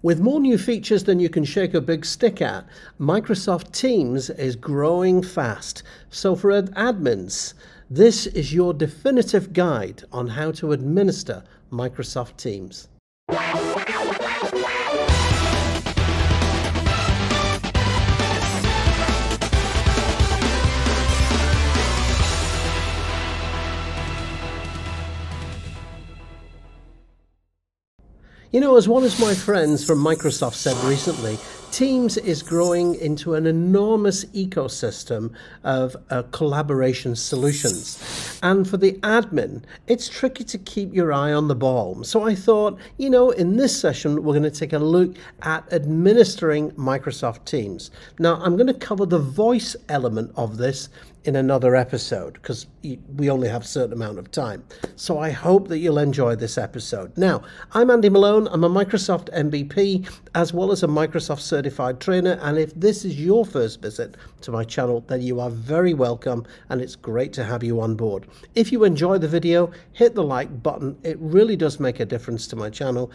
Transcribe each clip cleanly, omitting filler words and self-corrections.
With more new features than you can shake a big stick at, Microsoft Teams is growing fast. So for admins, this is your definitive guide on how to administer Microsoft Teams. You know, as one of my friends from Microsoft said recently, Teams is growing into an enormous ecosystem of collaboration solutions. And for the admin, it's tricky to keep your eye on the ball. So I thought, you know, in this session, we're going to take a look at administering Microsoft Teams. Now, I'm going to cover the voice element of this in another episode because we only have a certain amount of time. So I hope that you'll enjoy this episode. Now, I'm Andy Malone. I'm a Microsoft MVP as well as a Microsoft certified trainer. And if this is your first visit to my channel, then you are very welcome and it's great to have you on board. If you enjoy the video, hit the like button. It really does make a difference to my channel.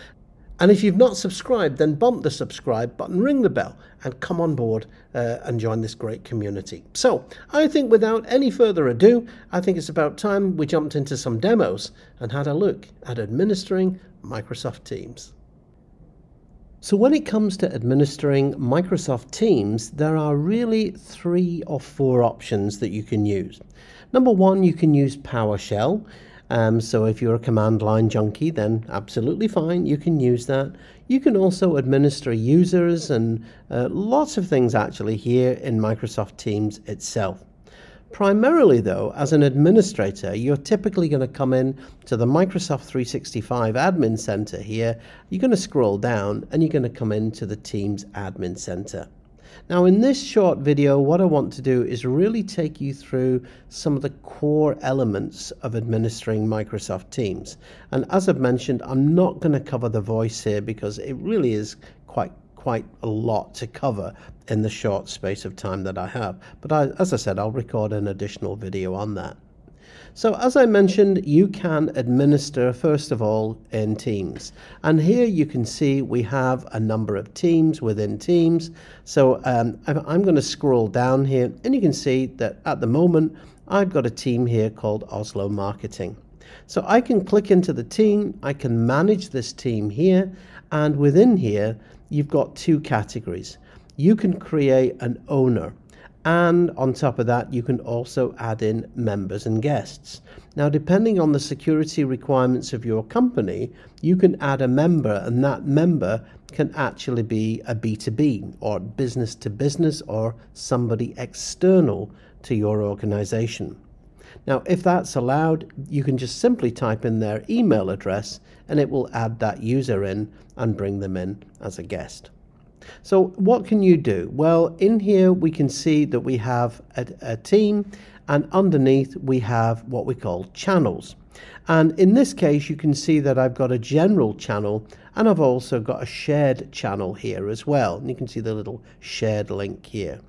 And if you've not subscribed, then bump the subscribe button, ring the bell, and come on board and join this great community. So I think without any further ado, I think it's about time we jumped into some demos and had a look at administering Microsoft Teams. So when it comes to administering Microsoft Teams, there are really 3 or 4 options that you can use. Number 1, you can use PowerShell. So if you're a command line junkie, then absolutely fine, you can use that. You can also administer users and lots of things actually here in Microsoft Teams itself. Primarily though, as an administrator, you're typically going to come in to the Microsoft 365 Admin Center here. You're going to scroll down and you're going to come into the Teams Admin Center. Now in this short video, what I want to do is really take you through some of the core elements of administering Microsoft Teams. And as I've mentioned, I'm not going to cover the voice here because it really is quite a lot to cover in the short space of time that I have. But as I said, I'll record an additional video on that. So as I mentioned, you can administer first of all in Teams. And here you can see we have a number of teams within Teams. So I'm going to scroll down here and you can see that at the moment I've got a team here called Oslo Marketing. So I can click into the team, I can manage this team here, and within here you've got 2 categories. You can create an owner. And on top of that, you can also add in members and guests. Now, depending on the security requirements of your company, you can add a member, and that member can actually be a B2B or business to business or somebody external to your organization. Now, if that's allowed, you can just simply type in their email address and it will add that user in and bring them in as a guest. So what can you do? Well, in here we can see that we have a team, and underneath we have what we call channels. And in this case you can see that I've got a general channel and I've also got a shared channel here as well. And you can see the little shared link here.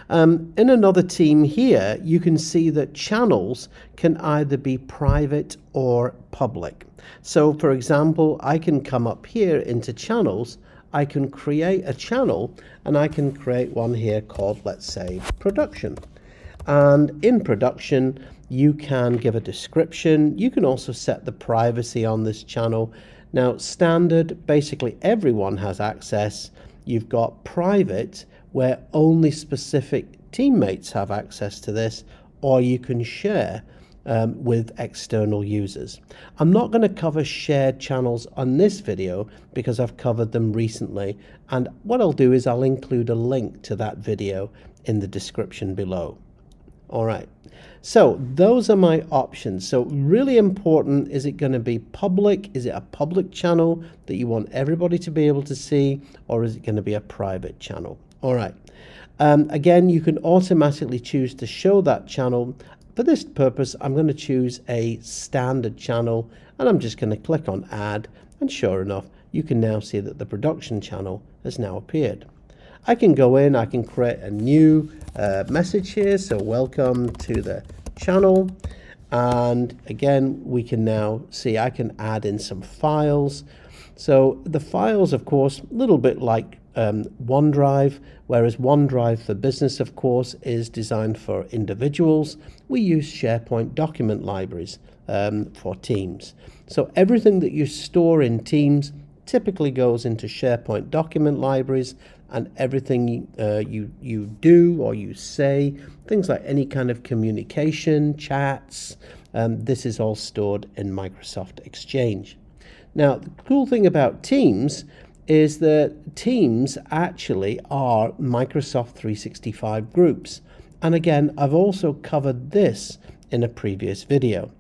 In another team here, you can see that channels can either be private or public. So for example, I can come up here into channels, I can create a channel and I can create one here called, let's say, production. And in production, you can give a description. You can also set the privacy on this channel. Now, standard, basically everyone has access. You've got private, where only specific teammates have access to this, or you can share with external users. I'm not going to cover shared channels on this video because I've covered them recently, and what I'll do is I'll include a link to that video in the description below. All right, so those are my options. So really important, is it going to be public? Is it a public channel that you want everybody to be able to see, or is it going to be a private channel? All right, again, you can automatically choose to show that channel. For this purpose, I'm going to choose a standard channel and I'm just going to click on add, and sure enough, you can now see that the production channel has now appeared. I can go in, I can create a new message here, so welcome to the channel, And again, we can now see I can add in some files. So the files, of course, a little bit like OneDrive, whereas OneDrive for business, of course, is designed for individuals. We use SharePoint document libraries for Teams. So everything that you store in Teams typically goes into SharePoint document libraries, and everything you do or you say, things like any kind of communication, chats, this is all stored in Microsoft Exchange. Now, the cool thing about Teams is that Teams actually are Microsoft 365 groups. And again, I've also covered this in a previous video,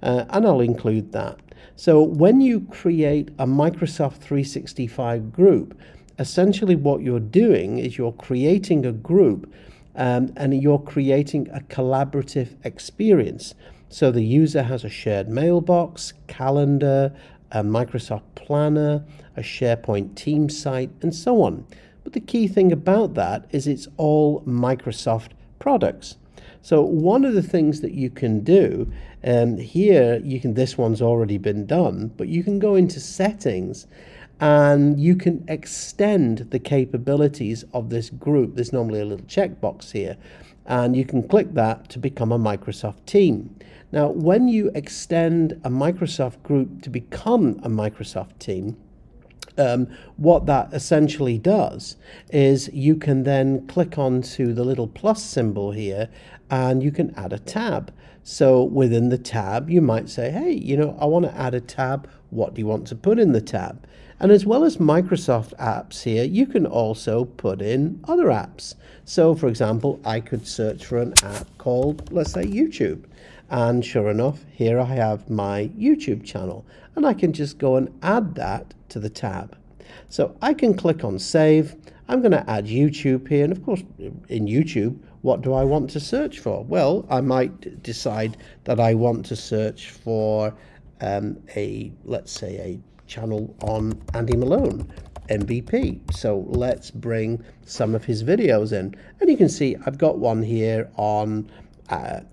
and I'll include that. So when you create a Microsoft 365 group, essentially what you're doing is you're creating a group and you're creating a collaborative experience. So the user has a shared mailbox, calendar, a Microsoft Planner, a SharePoint team site, and so on. But the key thing about that is it's all Microsoft products. So one of the things that you can do, here you can, this one's already been done, but you can go into settings and you can extend the capabilities of this group. There's normally a little checkbox here, and you can click that to become a Microsoft team. Now, when you extend a Microsoft group to become a Microsoft team, what that essentially does is you can then click onto the little plus symbol here and you can add a tab. So within the tab, you might say, hey, you know, I want to add a tab. What do you want to put in the tab? And as well as Microsoft apps here, you can also put in other apps. So for example, I could search for an app called, let's say, YouTube. And sure enough, here I have my YouTube channel, and I can just go and add that to the tab. So I can click on save. I'm going to add YouTube here, and of course in YouTube, what do I want to search for? Well, I might decide that I want to search for let's say a channel on Andy Malone, MVP. So let's bring some of his videos in, and you can see I've got one here on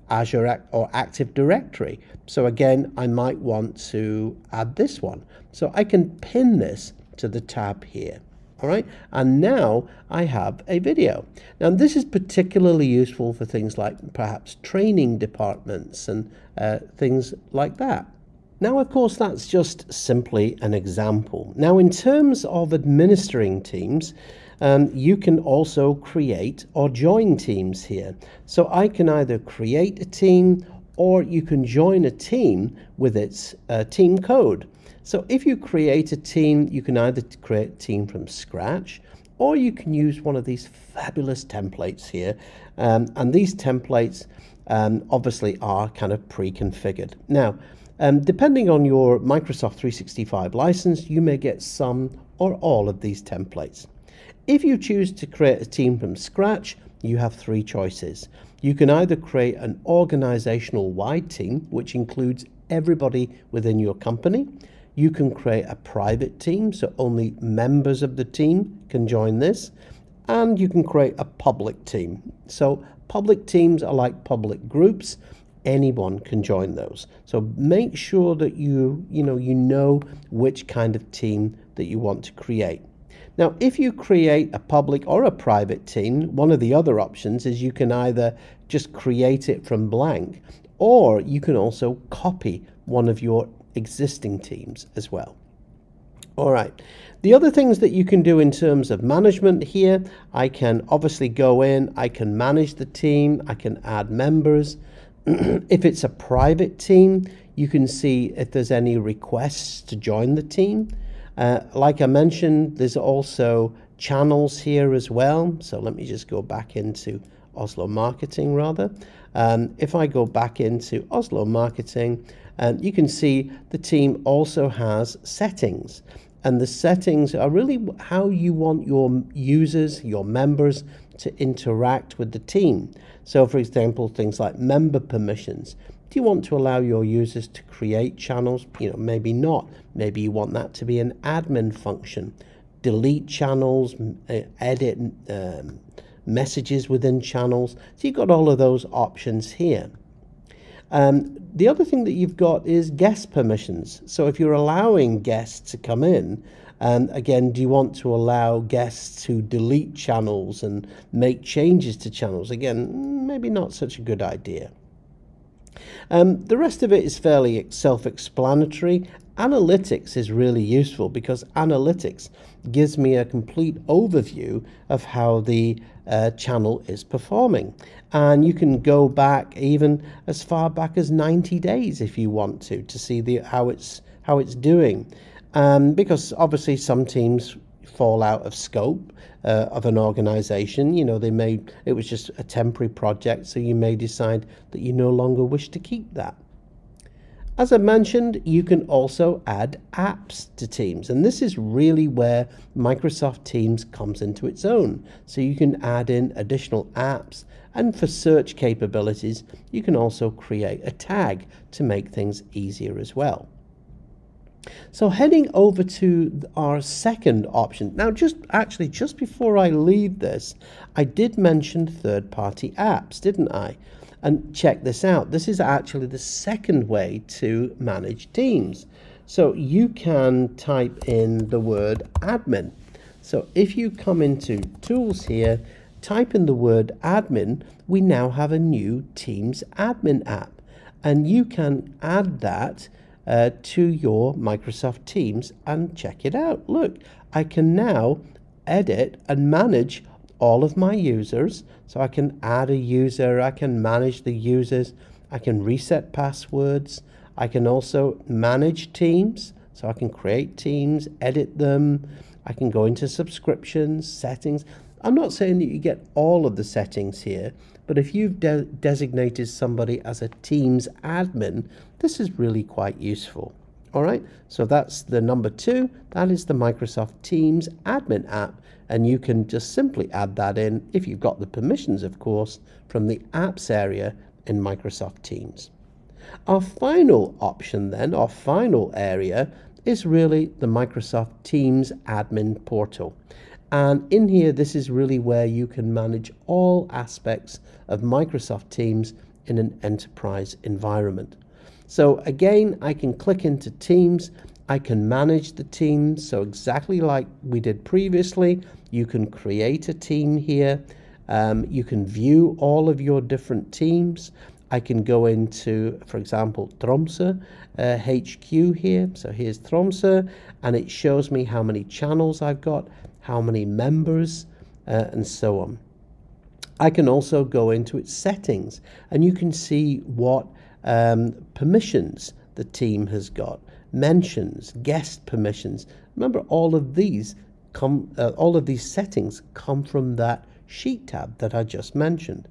Azure or Active Directory. So again, I might want to add this one. So I can pin this to the tab here. All right, and now I have a video. Now this is particularly useful for things like perhaps training departments and things like that. Now, of course, that's just simply an example. Now, in terms of administering teams, you can also create or join teams here. So I can either create a team or you can join a team with its team code. So if you create a team, you can either create a team from scratch or you can use one of these fabulous templates here. And these templates obviously are kind of pre-configured. Now, depending on your Microsoft 365 license, you may get some or all of these templates. If you choose to create a team from scratch, you have three choices. You can either create an organizational wide team, which includes everybody within your company. You can create a private team, so only members of the team can join this. And you can create a public team. So public teams are like public groups. Anyone can join those. So make sure that you know which kind of team that you want to create. Now, if you create a public or a private team, one of the other options is you can either just create it from blank, or you can also copy one of your existing teams as well. All right. The other things that you can do in terms of management here, I can obviously go in, I can manage the team, I can add members. If it's a private team, you can see if there's any requests to join the team. Like I mentioned, there's also channels here as well. So let me just go back into Oslo Marketing rather. If I go back into Oslo Marketing, you can see the team also has settings. And the settings are really how you want your users, your members, to interact with the team. So for example, things like member permissions. Do you want to allow your users to create channels? Maybe not. Maybe you want that to be an admin function. Delete channels, edit messages within channels. So you've got all of those options here. The other thing that you've got is guest permissions. So if you're allowing guests to come in, again, do you want to allow guests to delete channels and make changes to channels? Again, maybe not such a good idea. The rest of it is fairly self-explanatory. Analytics is really useful because analytics gives me a complete overview of how the channel is performing. And you can go back even as far back as 90 days if you want to see how it's doing. Because obviously some teams fall out of scope of an organization. It was just a temporary project, so you may decide that you no longer wish to keep that. As I mentioned, you can also add apps to Teams, and this is really where Microsoft Teams comes into its own. So you can add in additional apps, and for search capabilities, you can also create a tag to make things easier as well. So heading over to our second option. Now, just before I leave this, I did mention third-party apps, didn't I? And check this out. This is actually the second way to manage Teams. So you can type in the word admin. So if you come into Tools here, type in the word admin, we now have a new Teams admin app. And you can add that to your Microsoft Teams and check it out. Look, I can now edit and manage all of my users. So I can add a user, I can manage the users, I can reset passwords, I can also manage teams. So I can create teams, edit them, I can go into subscriptions, settings. I'm not saying that you get all of the settings here, but if you've designated somebody as a Teams admin, this is really quite useful. All right, so that's the number 2. That is the Microsoft Teams admin app, and you can just simply add that in, if you've got the permissions, of course, from the apps area in Microsoft Teams. Our final option then, our final area, is really the Microsoft Teams admin portal. And in here, this is really where you can manage all aspects of Microsoft Teams in an enterprise environment. So again, I can click into Teams, I can manage the team. So exactly like we did previously, you can create a team here. You can view all of your different teams. I can go into, for example, Tromsø HQ here. So here's Tromsø, and it shows me how many channels I've got, how many members, and so on. I can also go into its settings, and you can see what permissions the team has got, mentions, guest permissions. Remember, all of these settings come from that Sheet tab that I just mentioned.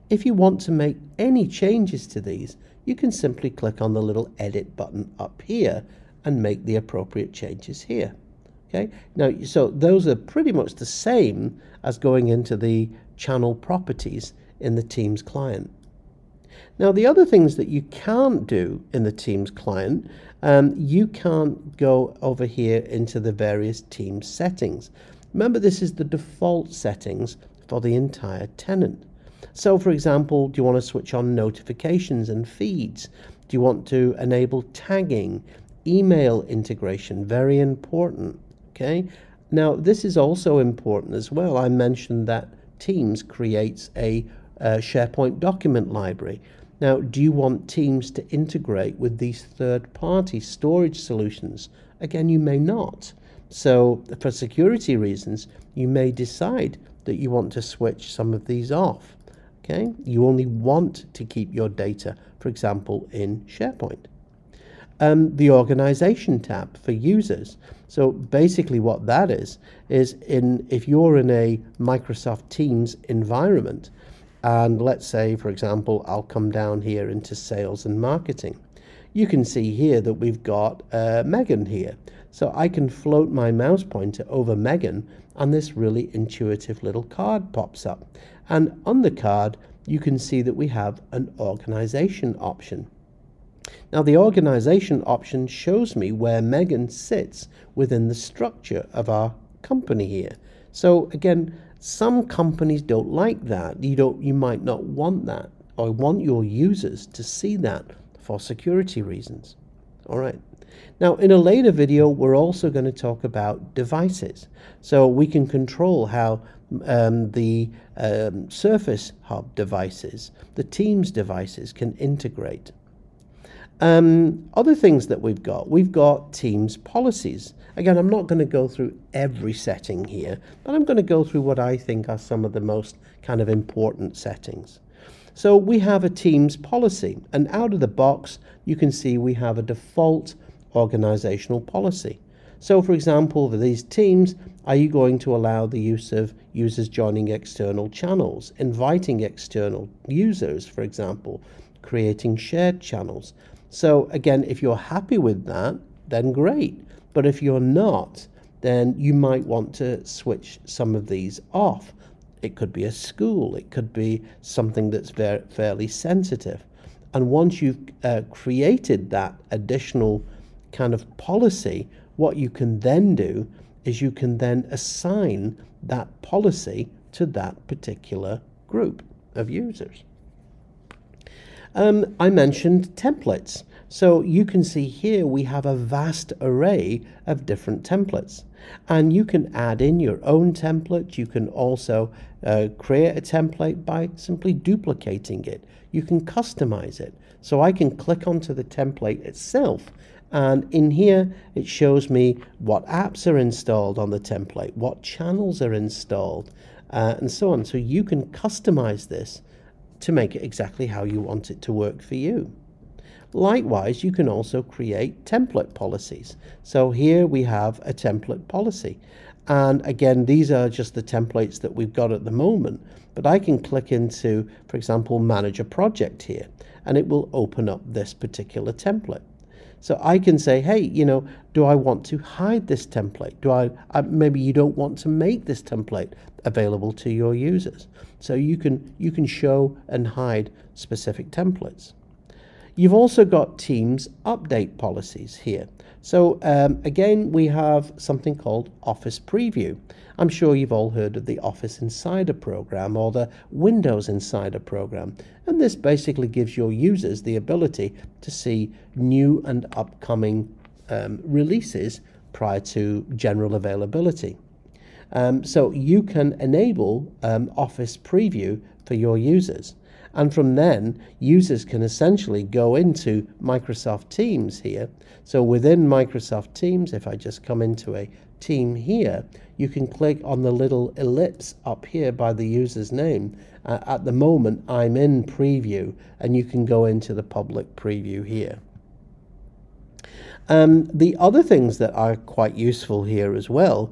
If you want to make any changes to these, you can simply click on the little edit button up here and make the appropriate changes here. Okay, now, so those are pretty much the same as going into the channel properties in the Teams client. Now, the other things that you can't do in the Teams client, you can't go over here into the various Teams settings. Remember, this is the default settings for the entire tenant. So, for example, do you want to switch on notifications and feeds? Do you want to enable tagging, email integration? Very important. Okay. Now, this is also important as well. I mentioned that Teams creates a SharePoint document library. Now, do you want Teams to integrate with these third-party storage solutions? Again, you may not. So for security reasons, you may decide that you want to switch some of these off. Okay, you only want to keep your data, for example, in SharePoint. The organization tab for users. So basically what that is if you're in a Microsoft Teams environment, and let's say, for example, I'll come down here into sales and marketing. You can see here that we've got Megan here. So I can float my mouse pointer over Megan, and this really intuitive little card pops up. And on the card, you can see that we have an organization option. Now, the organization option shows me where Megan sits within the structure of our company here. So again, some companies don't like that. You might not want that. I want your users to see that for security reasons. All right. Now, in a later video, we're also going to talk about devices. So we can control how the Surface Hub devices, the Teams devices can integrate. Other things that we've got Teams policies. Again, I'm not going to go through every setting here, but I'm going to go through what I think are some of the most kind of important settings. So we have a Teams policy, and out of the box, you can see we have a default organizational policy. So for example, for these teams, are you going to allow the use of users joining external channels, inviting external users, for example, creating shared channels? So again, if you're happy with that, then great. But if you're not, then you might want to switch some of these off. It could be a school, it could be something that's fairly sensitive. And once you've created that additional kind of policy, what you can then do is you can then assign that policy to that particular group of users. I mentioned templates. So you can see here we have a vast array of different templates. And you can add in your own template. You can also create a template by simply duplicating it. You can customize it. So I can click onto the template itself, and in here it shows me what apps are installed on the template, what channels are installed, and so on. So you can customize this to make it exactly how you want it to work for you. Likewise, you can also create template policies. So here we have a template policy. And again, these are just the templates that we've got at the moment. But I can click into, for example, manage a project here, and it will open up this particular template. So I can say, hey, you know, do I want to hide this template? Maybe you don't want to make this template available to your users. So you can show and hide specific templates. You've also got Teams update policies here. So again, we have something called Office Preview. I'm sure you've all heard of the Office Insider program or the Windows Insider program. And this basically gives your users the ability to see new and upcoming releases prior to general availability. So you can enable Office Preview for your users. And from then, users can essentially go into Microsoft Teams here. So within Microsoft Teams, if I just come into a team here, you can click on the little ellipse up here by the user's name. At the moment, I'm in preview, and you can go into the public preview here. The other things that are quite useful here as well,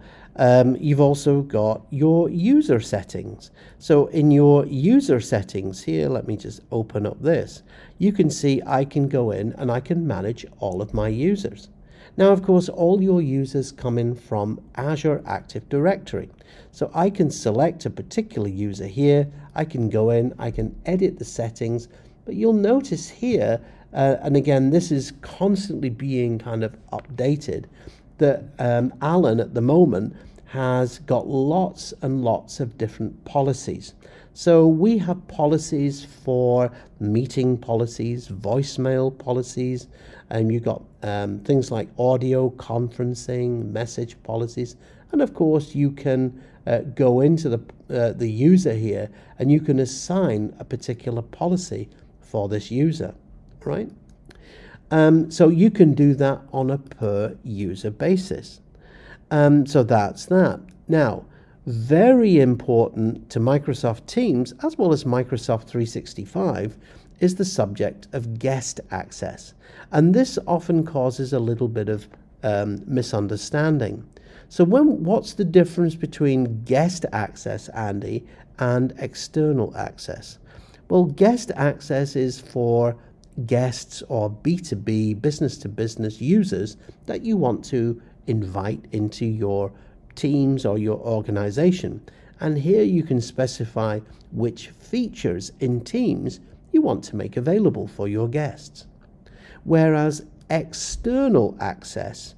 you've also got your user settings. So in your user settings here, let me just open up this. You can see I can go in and I can manage all of my users. Now, of course, all your users come in from Azure Active Directory. So I can select a particular user here. I can go in, I can edit the settings, but you'll notice here, and again, this is constantly being kind of updated, that Alan at the moment has got lots and lots of different policies. So we have policies for meeting policies, voicemail policies, and you've got things like audio conferencing, message policies, and of course you can go into the user here and you can assign a particular policy for this user, right? So you can do that on a per user basis. So that's that. Now, very important to Microsoft Teams as well as Microsoft 365 is the subject of guest access. And this often causes a little bit of misunderstanding. So what's the difference between guest access, Andy, and external access? Well, guest access is for guests or B2B, business-to-business users that you want to invite into your teams or your organization. And here you can specify which features in Teams you want to make available for your guests. Whereas external access,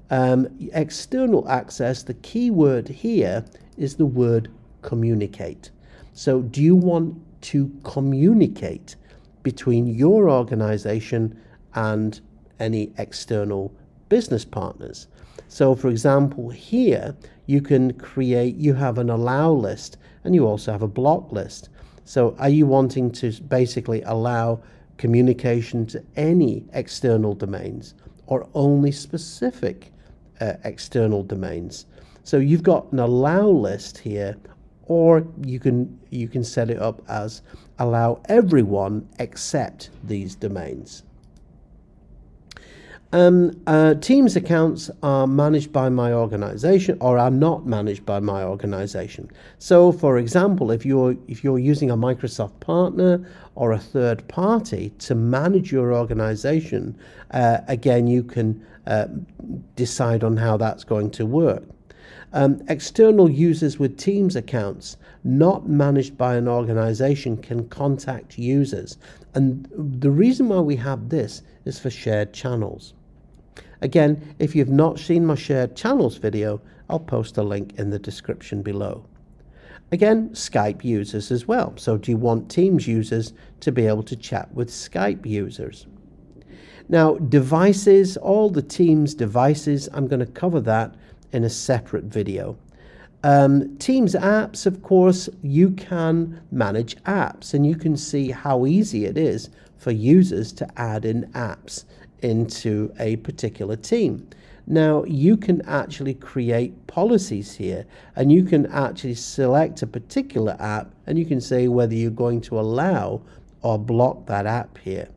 the key word here is the word communicate. So do you want to communicate between your organization and any external business partners. So for example, here you have an allow list and you also have a block list. So are you wanting to basically allow communication to any external domains or only specific external domains? So you've got an allow list here, or you can set it up as allow everyone except these domains. Teams accounts are managed by my organization or are not managed by my organization. So for example, if you're using a Microsoft partner or a third party to manage your organization, again, you can decide on how that's going to work. External users with Teams accounts not managed by an organization can contact users. And the reason why we have this is for shared channels. Again, if you've not seen my shared channels video, I'll post a link in the description below. Again, Skype users as well. So do you want Teams users to be able to chat with Skype users? Now, devices, all the Teams devices, I'm going to cover that in a separate video. Teams apps, of course, you can manage apps, and you can see how easy it is for users to add in apps into a particular team. Now, you can actually create policies here, and you can actually select a particular app, and you can say whether you're going to allow or block that app here.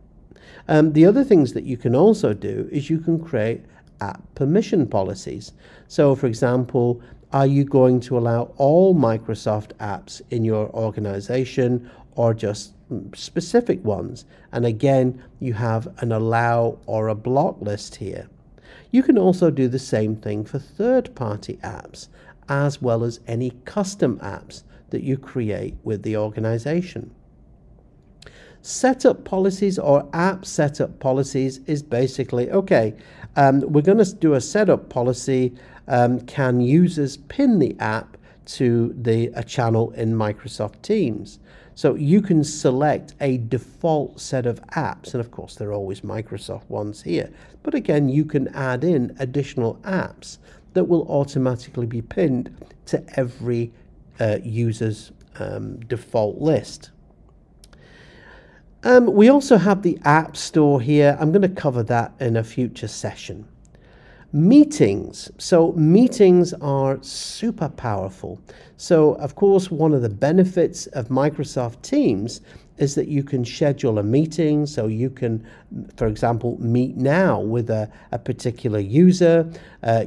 The other things that you can also do is you can create app permission policies. So for example, are you going to allow all Microsoft apps in your organization or just specific ones? And again, you have an allow or a block list here. You can also do the same thing for third-party apps, as well as any custom apps that you create with the organization. Setup policies or app setup policies is basically, okay, we're going to do a setup policy. Can users pin the app to a channel in Microsoft Teams? So you can select a default set of apps, and of course they're always Microsoft ones here, but again you can add in additional apps that will automatically be pinned to every user's default list. We also have the App Store here. I'm going to cover that in a future session. Meetings. So meetings are super powerful. So of course, one of the benefits of Microsoft Teams is that you can schedule a meeting. So you can, for example, meet now with a particular user.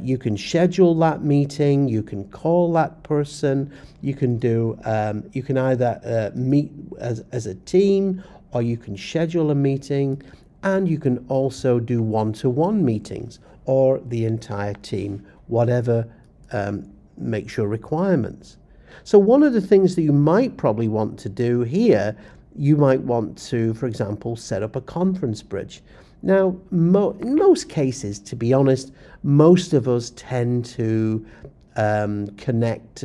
You can schedule that meeting. You can call that person. You can do. You can either meet as a team, or you can schedule a meeting, and you can also do one-to-one meetings or the entire team, whatever makes your requirements. So one of the things that you might probably want to do here, you might want to, for example, set up a conference bridge. Now, in most cases, to be honest, most of us tend to connect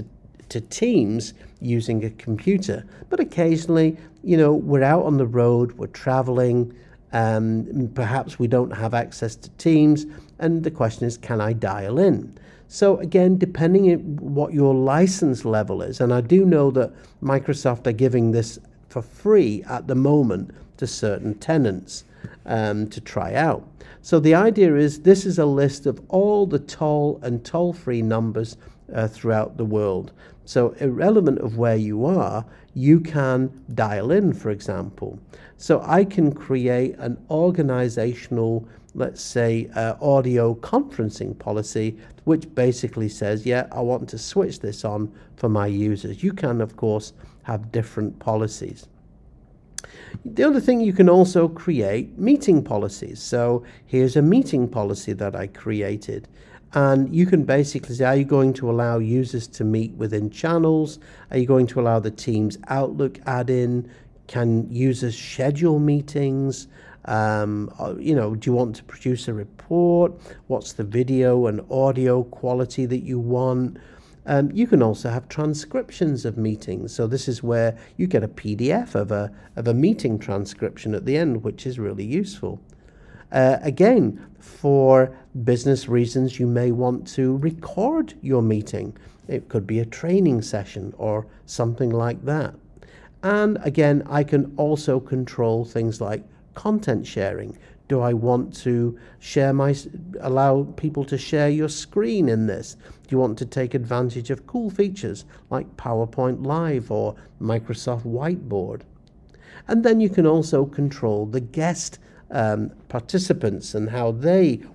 to Teams using a computer, but occasionally, you know, we're out on the road, we're traveling, perhaps we don't have access to Teams, and the question is, can I dial in? So again, depending on what your license level is, and I do know that Microsoft are giving this for free at the moment to certain tenants to try out. So the idea is, this is a list of all the toll and toll-free numbers throughout the world. So irrelevant of where you are, you can dial in, for example. So I can create an organizational, let's say, audio conferencing policy, which basically says, yeah, I want to switch this on for my users. You can, of course, have different policies. The other thing, you can also create meeting policies. So here's a meeting policy that I created. And you can basically say, are you going to allow users to meet within channels? Are you going to allow the Teams Outlook add-in? Can users schedule meetings? You know, do you want to produce a report? What's the video and audio quality that you want? You can also have transcriptions of meetings. So this is where you get a PDF of a meeting transcription at the end, which is really useful. Again, for business reasons, you may want to record your meeting. It could be a training session or something like that. And again, I can also control things like content sharing. Do I want to allow people to share your screen in this? Do you want to take advantage of cool features like PowerPoint Live or Microsoft Whiteboard? And then you can also control the guest participants and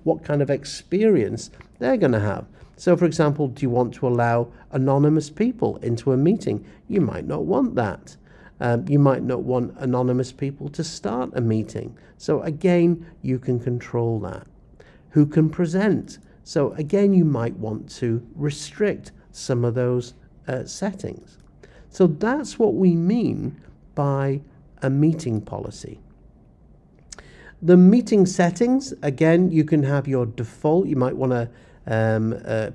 what kind of experience they're going to have. So for example, do you want to allow anonymous people into a meeting? You might not want that. You might not want anonymous people to start a meeting. So again, you can control that. Who can present? So again, you might want to restrict some of those settings. So that's what we mean by a meeting policy. The meeting settings, again, you can have your default. You might want to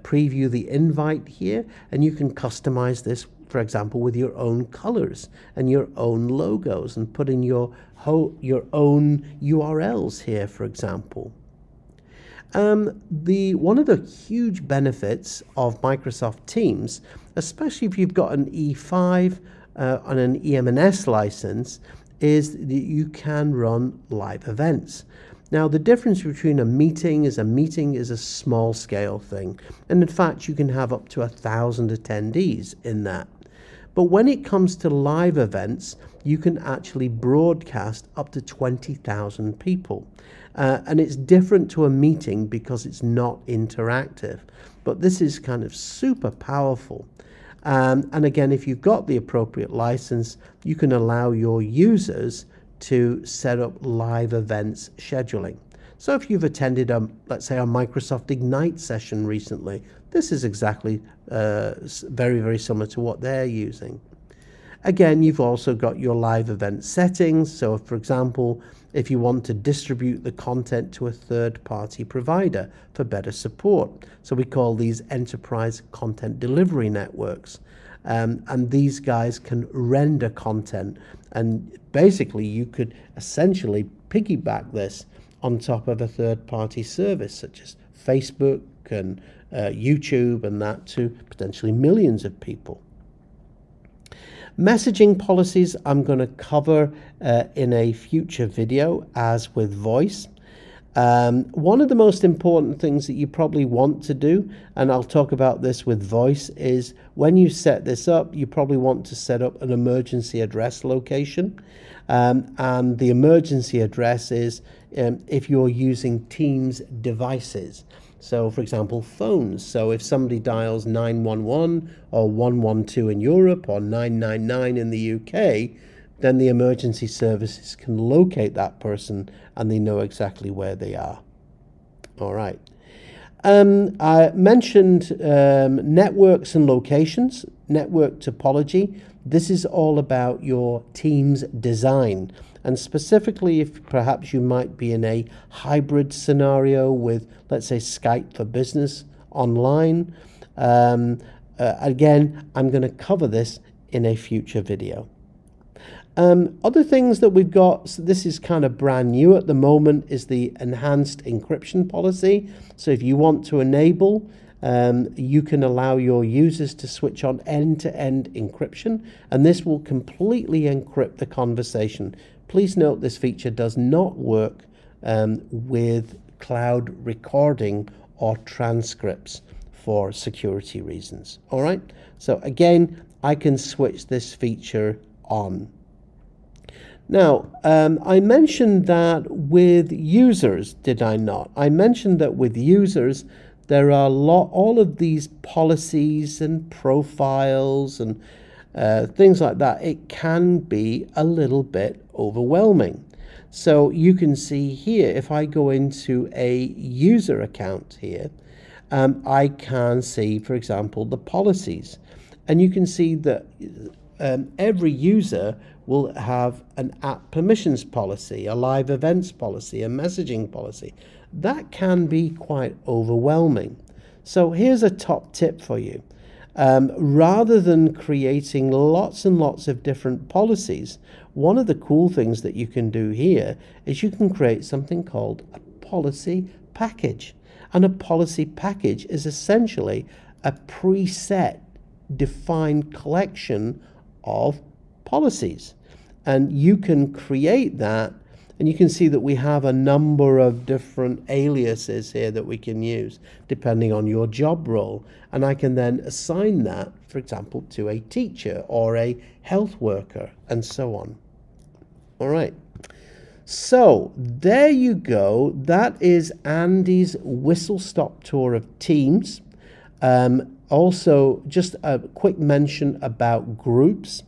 preview the invite here, and you can customize this, for example, with your own colors and your own logos, and put in your own URLs here, for example. One of the huge benefits of Microsoft Teams, especially if you've got an E5 on an EM&S license, is that you can run live events. Now, the difference between a meeting is a small scale thing, and in fact you can have up to 1,000 attendees in that. But when it comes to live events, you can actually broadcast up to 20,000 people. And it's different to a meeting because it's not interactive. But this is kind of super powerful. And again, if you've got the appropriate license, you can allow your users to set up live events scheduling. So if you've attended let's say a Microsoft Ignite session recently, this is exactly very, very similar to what they're using. Again, you've also got your live event settings. So for example, if you want to distribute the content to a third-party provider for better support. So we call these enterprise content delivery networks. And these guys can render content. And basically, you could essentially piggyback this on top of a third-party service, such as Facebook and YouTube, and that to potentially millions of people. Messaging policies I'm going to cover in a future video, as with voice. One of the most important things that you probably want to do, and I'll talk about this with voice, is when you set this up, you probably want to set up an emergency address location. And the emergency address is if you're using Teams devices. So for example, phones. So if somebody dials 911 or 112 in Europe or 999 in the UK, then the emergency services can locate that person and they know exactly where they are. All right. I mentioned networks and locations, network topology. This is all about your Teams design. And specifically, if perhaps you might be in a hybrid scenario with, let's say, Skype for Business online. Again, I'm going to cover this in a future video. Other things that we've got, so this is kind of brand new at the moment, is the enhanced encryption policy. So if you want to enable, you can allow your users to switch on end-to-end encryption, and this will completely encrypt the conversation. Please note this feature does not work with cloud recording or transcripts for security reasons. All right, so again, I can switch this feature on. Now, I mentioned that with users, did I not? I mentioned that with users, there are all of these policies and profiles and things like that. It can be a little bit overwhelming. So you can see here, if I go into a user account here, I can see, for example, the policies. And you can see that every user will have an app permissions policy, a live events policy, a messaging policy. That can be quite overwhelming. So here's a top tip for you. Rather than creating lots and lots of different policies, one of the cool things that you can do here is you can create something called a policy package. And a policy package is essentially a preset defined collection of policies. And you can create that, and you can see that we have a number of different aliases here that we can use depending on your job role. And I can then assign that, for example, to a teacher or a health worker and so on. All right. So there you go. That is Andy's whistle-stop tour of Teams. Also, just a quick mention about groups,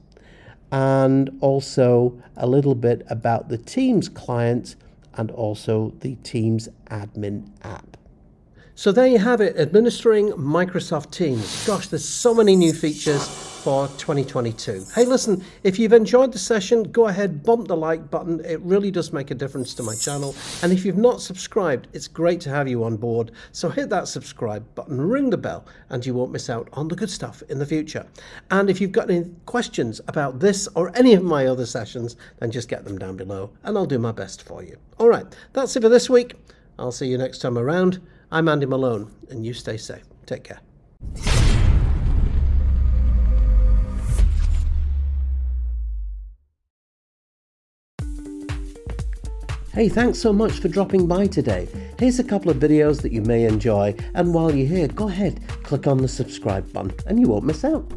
and also a little bit about the Teams client and also the Teams admin app. So there you have it, administering Microsoft Teams. Gosh, there's so many new features for 2022. Hey, listen, if you've enjoyed the session, go ahead, bump the like button. It really does make a difference to my channel. And if you've not subscribed, it's great to have you on board. So hit that subscribe button, ring the bell, and you won't miss out on the good stuff in the future. And if you've got any questions about this or any of my other sessions, then just get them down below and I'll do my best for you. All right, that's it for this week. I'll see you next time around. I'm Andy Malone, and you stay safe. Take care. Hey, thanks so much for dropping by today. Here's a couple of videos that you may enjoy, and while you're here, go ahead, click on the subscribe button, and you won't miss out.